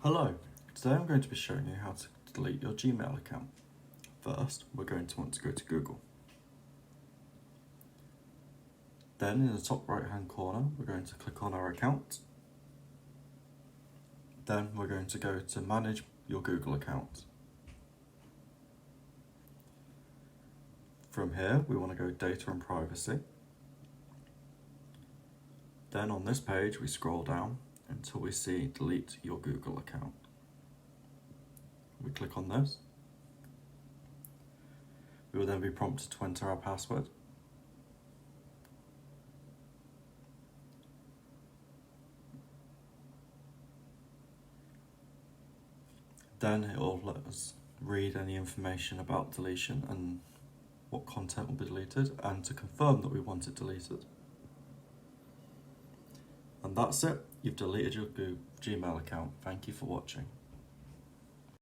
Hello, today I'm going to be showing you how to delete your Gmail account. First, we're going to want to go to Google. Then in the top right hand corner, we're going to click on our account. Then we're going to go to manage your Google account. From here, we want to go data and privacy. Then on this page, we scroll down until we see delete your Google account. We click on this. We will then be prompted to enter our password. Then it will let us read any information about deletion and what content will be deleted, and to confirm that we want it deleted. And that's it, you've deleted your Gmail account. Thank you for watching.